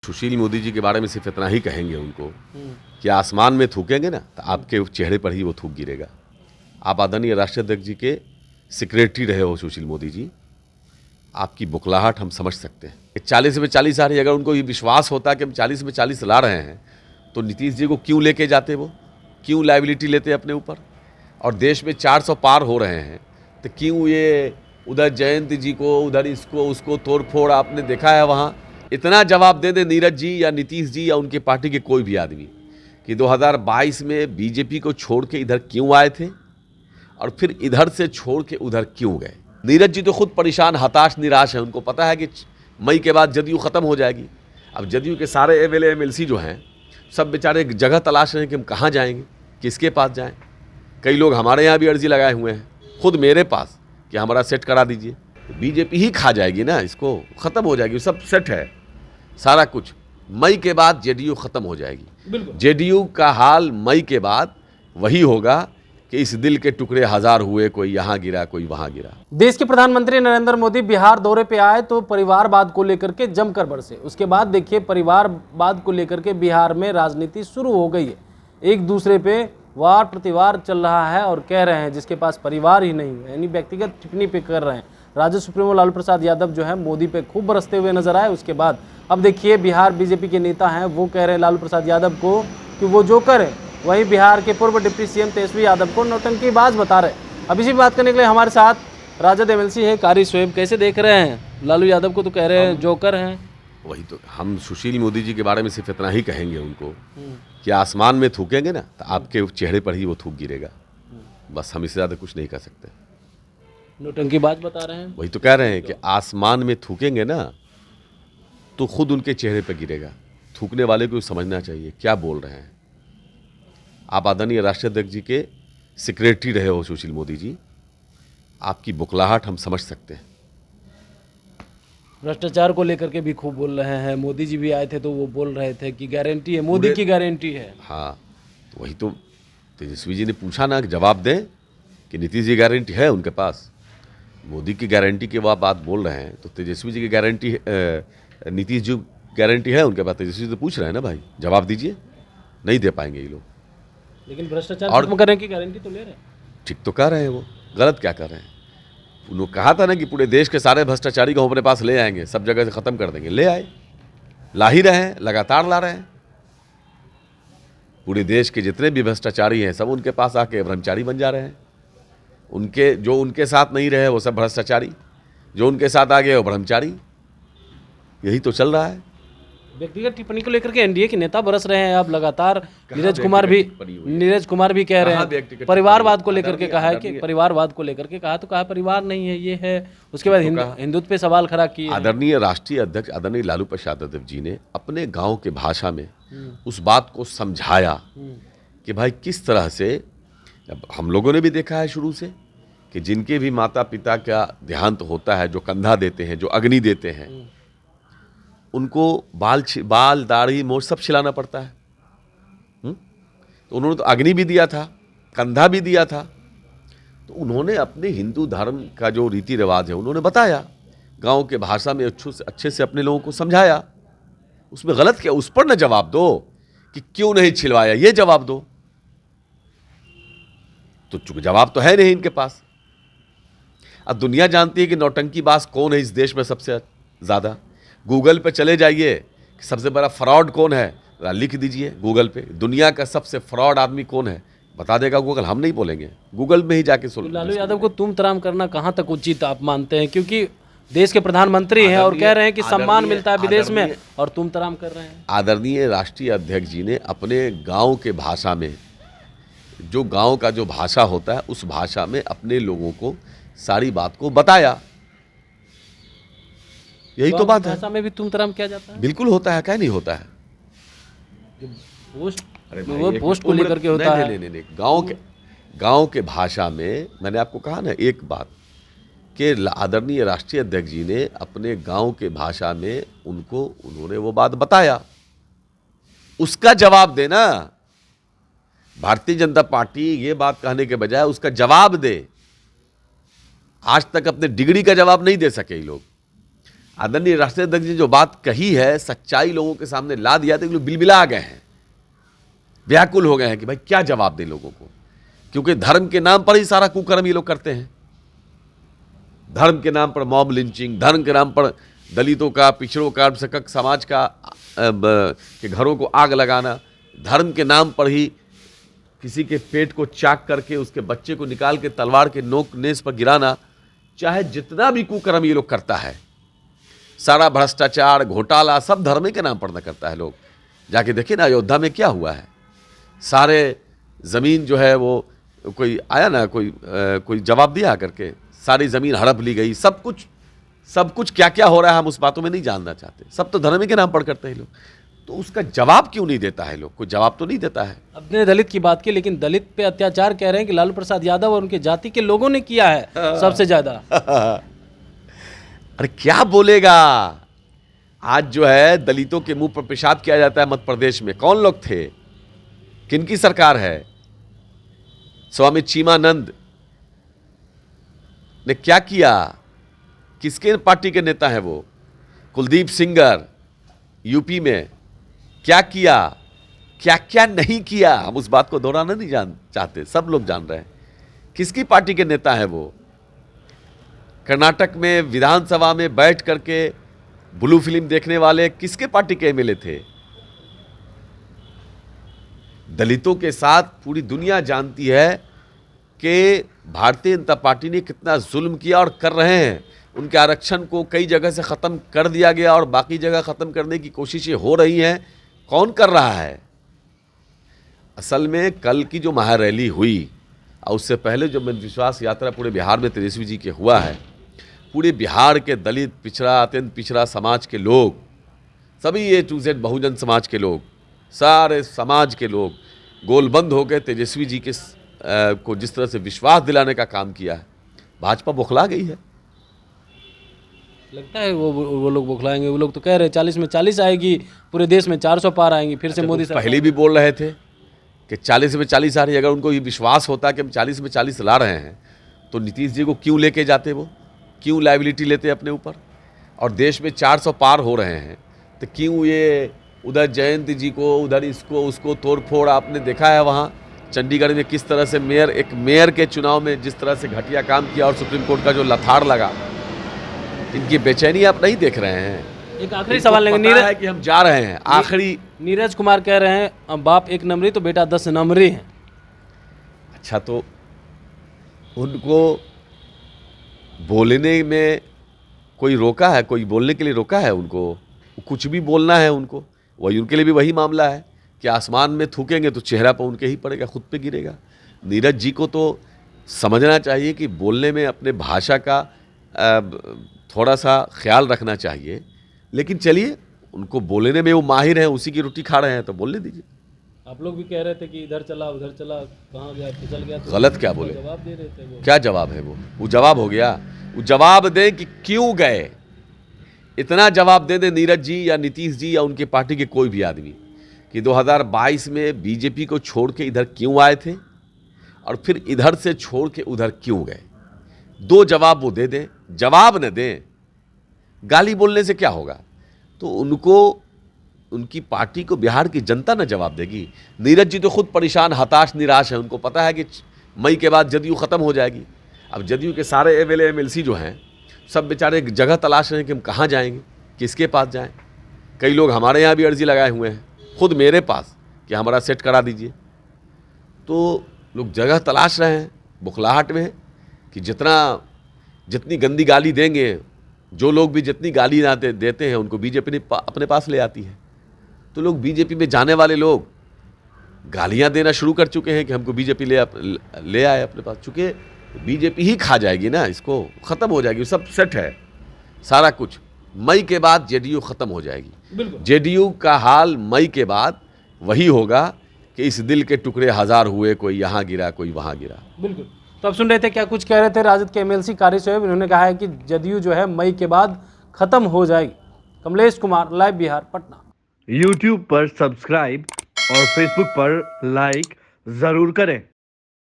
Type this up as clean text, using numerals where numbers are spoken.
सुशील मोदी जी के बारे में सिर्फ इतना ही कहेंगे उनको कि आसमान में थूकेंगे ना तो आपके चेहरे पर ही वो थूक गिरेगा। आप आदरणीय राष्ट्रीय अध्यक्ष जी के सेक्रेटरी रहे हो सुशील मोदी जी, आपकी बुकलाहट हम समझ सकते हैं। 40 में 40 आ रही है, अगर उनको ये विश्वास होता कि हम 40 में 40 ला रहे हैं तो नीतीश जी को क्यों लेके जाते, वो क्यों लायबिलिटी लेते अपने ऊपर। और देश में 400 पार हो रहे हैं तो क्यों ये उधर जयंत जी को, उधर इसको उसको तोड़ फोड़ आपने देखा है वहाँ। इतना जवाब दे दे नीरज जी या नीतीश जी या उनके पार्टी के कोई भी आदमी कि 2022 में बीजेपी को छोड़ के इधर क्यों आए थे और फिर इधर से छोड़ के उधर क्यों गए। नीरज जी तो खुद परेशान, हताश, निराश है। उनको पता है कि मई के बाद जदयू ख़त्म हो जाएगी। अब जदयू के सारे एमएलए एमएलसी जो हैं सब बेचारे जगह तलाश रहे हैं कि हम कहाँ जाएंगे, किसके पास जाएं। कई लोग हमारे यहाँ भी अर्जी लगाए हुए हैं, खुद मेरे पास, कि हमारा सेट करा दीजिए। बीजेपी ही खा जाएगी ना, इसको ख़त्म हो जाएगी, सब सेट है सारा कुछ। मई के बाद जेडीयू ख़त्म हो जाएगी। जेडीयू का हाल मई के बाद वही होगा कि इस दिल के टुकड़े हजार हुए, कोई यहाँ गिरा कोई वहाँ गिरा। देश के प्रधानमंत्री नरेंद्र मोदी बिहार दौरे पे आए तो परिवारवाद को लेकर के जमकर बरसे। उसके बाद देखिए परिवारवाद को लेकर के बिहार में राजनीति शुरू हो गई है। एक दूसरे पे वार प्रतिवार चल रहा है और कह रहे हैं जिसके पास परिवार ही नहीं है, यानी व्यक्तिगत टिप्पणी पे कर रहे हैं। राजद सुप्रीमो लालू प्रसाद यादव जो है मोदी पे खूब बरसते हुए नजर आए। उसके बाद अब देखिए बिहार बीजेपी के नेता हैं वो कह रहे हैं लालू प्रसाद यादव को कि वो जोकर है, वहीं बिहार के पूर्व डिप्टी सीएम तेजस्वी यादव को नौटंकीबाज बता रहे। अब इसी बात करने के लिए हमारे साथ राजद एमएलसी हैं कारी शोएब। कैसे देख रहे हैं लालू यादव को, तो कह रहे हैं जोकर हैं। वही तो हम सुशील मोदी जी के बारे में सिर्फ इतना ही कहेंगे उनको कि आसमान में थूकेंगे ना तो आपके चेहरे पर ही वो थूक गिरेगा। बस हम इससे ज़्यादा कुछ नहीं कर सकते। नौटंकीबाज बता रहे हैं। वही तो कह रहे हैं कि आसमान में थूकेंगे ना तो खुद उनके चेहरे पर गिरेगा। थूकने वाले को समझना चाहिए क्या बोल रहे हैं। आप आदरणीय राष्ट्रीय अध्यक्ष जी के सेक्रेटरी रहे हो सुशील मोदी जी, आपकी बुकलाहट हम समझ सकते हैं। भ्रष्टाचार को लेकर के भी खूब बोल रहे हैं। मोदी जी भी आए थे तो वो बोल रहे थे कि गारंटी है, मोदी की गारंटी है। हाँ, तो वही तो तेजस्वी जी ने पूछा ना कि जवाब दें कि नीतीश जी गारंटी है उनके पास। मोदी की गारंटी की वो बात बोल रहे हैं तो तेजस्वी जी की गारंटी, नीतीश जी गारंटी है उनके पास। तेजस्वी जी तो पूछ रहे हैं ना भाई, जवाब दीजिए। नहीं दे पाएंगे ये लोग। लेकिन भ्रष्टाचार खत्म करने की गारंटी तो ले रहे हैं। ठीक तो कह रहे हैं, वो गलत क्या कर रहे हैं। उन्होंने कहा था ना कि पूरे देश के सारे भ्रष्टाचारी को अपने पास ले आएंगे, सब जगह से ख़त्म कर देंगे। ले आए, ला ही रहे हैं, लगातार ला रहे हैं। पूरे देश के जितने भी भ्रष्टाचारी हैं सब उनके पास आके ब्रह्मचारी बन जा रहे हैं। उनके जो उनके साथ नहीं रहे वो सब भ्रष्टाचारी, जो उनके साथ आ गए वो ब्रह्मचारी। यही तो चल रहा है। व्यक्तिगत टिप्पणी को लेकर के एनडीए के नेता बरस रहे हैं। अब लगातार नीरज कुमार भी कह रहे हैं परिवारवाद को लेकर के कहा है कि परिवारवाद को लेकर के कहा तो कहा परिवार नहीं है ये है। उसके बाद हिंदुत्व पे सवाल खड़ा किए। आदरणीय राष्ट्रीय अध्यक्ष आदरणीय लालू प्रसाद यादव जी ने अपने गांव के भाषा में उस बात को समझाया कि भाई किस तरह से हम लोगों ने भी देखा है शुरू से कि जिनके भी माता पिता का देहांत होता है, जो कंधा देते हैं, जो अग्नि देते हैं, उनको बाल दाढ़ी मोछ सब छिलाना पड़ता है। तो उन्होंने तो अग्नि भी दिया था, कंधा भी दिया था। तो उन्होंने अपने हिंदू धर्म का जो रीति रिवाज है उन्होंने बताया, गांव के भाषा में अच्छे से अपने लोगों को समझाया। उसमें गलत क्या, उस पर न जवाब दो कि क्यों नहीं छिलवाया, ये जवाब दो। तो चूंकि जवाब तो है नहीं इनके पास। अब दुनिया जानती है कि नौटंकीबाज कौन है इस देश में सबसे ज़्यादा। गूगल पे चले जाइए कि सबसे बड़ा फ्रॉड कौन है, लिख दीजिए गूगल पे दुनिया का सबसे फ्रॉड आदमी कौन है, बता देगा गूगल। हम नहीं बोलेंगे, गूगल में ही जाके सुन। लालू यादव को तुम तराम करना कहाँ तक उचित आप मानते हैं, क्योंकि देश के प्रधानमंत्री हैं और कह रहे हैं कि सम्मान मिलता है विदेश में और तुम तराम कर रहे हैं। आदरणीय राष्ट्रीय अध्यक्ष जी ने अपने गाँव के भाषा में, जो गाँव का जो भाषा होता है उस भाषा में अपने लोगों को सारी बात को बताया। यही तो बात है। भाषा में भी तुम तराम किया जाता है। बिल्कुल होता है, क्या नहीं होता है। पोस्ट को लेकर के होता है। नहीं, गांव के भाषा में मैंने आपको कहा ना एक बात कि आदरणीय राष्ट्रीय अध्यक्ष जी ने अपने गांव के भाषा में उन्होंने वो बात बताया। उसका जवाब देना। भारतीय जनता पार्टी ये बात कहने के बजाय उसका जवाब दे। आज तक अपने डिग्री का जवाब नहीं दे सके ये लोग। आदरणीय राष्ट्रीय अध्यक्ष जी जो बात कही है, सच्चाई लोगों के सामने ला दिया तो लोग बिलबिला गए हैं, व्याकुल हो गए हैं कि भाई क्या जवाब दें लोगों को, क्योंकि धर्म के नाम पर ही सारा कुकर्म ये लोग करते हैं। धर्म के नाम पर मॉब लिंचिंग, धर्म के नाम पर दलितों का, पिछड़ों का, अल्पसंख्यक समाज का के घरों को आग लगाना, धर्म के नाम पर ही किसी के पेट को चाक करके उसके बच्चे को निकाल के तलवार के नोक नेस पर गिराना, चाहे जितना भी कुकर्म ये लोग करता है, सारा भ्रष्टाचार घोटाला सब धर्म के नाम पर न करता है। लोग जाके देखिए ना अयोध्या में क्या हुआ है, सारे ज़मीन जो है वो कोई आया ना, कोई जवाब दिया करके, सारी ज़मीन हड़प ली गई, सब कुछ क्या क्या हो रहा है हम उस बातों में नहीं जानना चाहते, सब तो धर्म के नाम पर करते हैं लोग। तो उसका जवाब क्यों नहीं देता है लोग, कोई जवाब तो नहीं देता है। अपने दलित की बात की, लेकिन दलित पे अत्याचार कह रहे हैं कि लालू प्रसाद यादव और उनके जाति के लोगों ने किया है सबसे ज्यादा। अरे क्या बोलेगा, आज जो है दलितों के मुंह पर पेशाब किया जाता है मध्य प्रदेश में, कौन लोग थे, किनकी सरकार है? स्वामी चीमानंद ने क्या किया, किसके पार्टी के नेता हैं वो? कुलदीप सिंगर यूपी में क्या किया, क्या क्या नहीं किया, हम उस बात को दोहराना नहीं चाहते, सब लोग जान रहे हैं किसकी पार्टी के नेता हैं वो। कर्नाटक में विधानसभा में बैठ करके ब्लू फिल्म देखने वाले किसके पार्टी के एमएलए थे? दलितों के साथ पूरी दुनिया जानती है कि भारतीय जनता पार्टी ने कितना जुल्म किया और कर रहे हैं। उनके आरक्षण को कई जगह से ख़त्म कर दिया गया और बाकी जगह ख़त्म करने की कोशिशें हो रही हैं। कौन कर रहा है? असल में कल की जो महारैली हुई और उससे पहले जो विश्वास यात्रा पूरे बिहार में तेजस्वी जी के हुआ है, पूरे बिहार के दलित, पिछड़ा, अत्यंत पिछड़ा समाज के लोग, सभी ए टू जेड बहुजन समाज के लोग, सारे समाज के लोग गोलबंद हो गए तेजस्वी जी के को जिस तरह से विश्वास दिलाने का काम किया है। भाजपा बौखला गई है। लगता है वो लोग बौखलाएंगे। वो लोग तो कह रहे हैं 40 में 40 आएगी, पूरे देश में 400 पार आएंगी फिर से मोदी सरकार। पहले भी बोल रहे थे कि 40 में 40 आ रही है। अगर उनको ये विश्वास होता कि हम 40 में 40 ला रहे हैं तो नीतीश जी को क्यों लेके जाते, वो क्यों लायबिलिटी लेते अपने ऊपर? और देश में 400 पार हो रहे हैं तो क्यों ये उधर जयंत जी को, उधर इसको उसको तोड़ फोड़? आपने देखा है वहाँ चंडीगढ़ में किस तरह से एक मेयर के चुनाव में जिस तरह से घटिया काम किया और सुप्रीम कोर्ट का जो लथाड़ लगा। इनकी बेचैनी आप नहीं देख रहे हैं। एक आखिरी सवाल लेंगे, नीरज है कि हम जा रहे हैं आखिरी। नीरज कुमार कह रहे हैं बाप 1 नंबरी तो बेटा 10 नंबरी है। अच्छा, तो उनको बोलने में कोई रोका है? कोई बोलने के लिए रोका है उनको? कुछ भी बोलना है उनको, वही उनके लिए भी वही मामला है कि आसमान में थूकेंगे तो चेहरा पर उनके ही पड़ेगा, खुद पे गिरेगा। नीरज जी को तो समझना चाहिए कि बोलने में अपने भाषा का थोड़ा सा ख्याल रखना चाहिए। लेकिन चलिए, उनको बोलने में वो माहिर हैं, उसी की रोटी खा रहे हैं तो बोलने दीजिए। आप लोग भी कह रहे थे कि इधर चला उधर चला, कहाँ गया, फिसल गया, तो गलत क्या बोले? जवाब दे रहे थे वो। क्या जवाब है वो जवाब हो गया। वो जवाब दें कि क्यों गए। इतना जवाब दे दे नीरज जी या नीतीश जी या उनके पार्टी के कोई भी आदमी कि 2022 में बीजेपी को छोड़ के इधर क्यों आए थे और फिर इधर से छोड़ के उधर क्यों गए। 2 जवाब वो दे दें। जवाब न दें, गाली बोलने से क्या होगा? तो उनको, उनकी पार्टी को बिहार की जनता न जवाब देगी। नीरज जी तो खुद परेशान, हताश, निराश है। उनको पता है कि मई के बाद जदयू ख़त्म हो जाएगी। अब जदयू के सारे एमएलए एमएलसी जो हैं सब बेचारे एक जगह तलाश रहे हैं कि हम कहाँ जाएंगे, किसके पास जाएं। कई लोग हमारे यहाँ भी अर्जी लगाए हुए हैं, खुद मेरे पास, कि हमारा सेट करा दीजिए। तो लोग जगह तलाश रहे हैं, बुखलाहट में कि जितनी गंदी गाली देंगे, जो लोग भी जितनी गाली देते हैं उनको बीजेपी ने अपने पास ले आती है। तो लोग बीजेपी में जाने वाले लोग गालियां देना शुरू कर चुके हैं कि हमको बीजेपी ले आए अपने पास। चूँकि बीजेपी ही खा जाएगी ना, इसको ख़त्म हो जाएगी, सब सेट है सारा कुछ। मई के बाद जेडीयू ख़त्म हो जाएगी। जेडीयू का हाल मई के बाद वही होगा कि इस दिल के टुकड़े 1000 हुए, कोई यहाँ गिरा कोई वहाँ गिरा। बिल्कुल। तो अब सुन रहे थे क्या कुछ कह रहे थे राजद के एमएलसी कारी साहब। इन्होंने कहा है कि जदयू जो है मई के बाद ख़त्म हो जाएगी। कमलेश कुमार, लाइव बिहार, पटना। YouTube पर सब्सक्राइब और Facebook पर लाइक ज़रूर करें।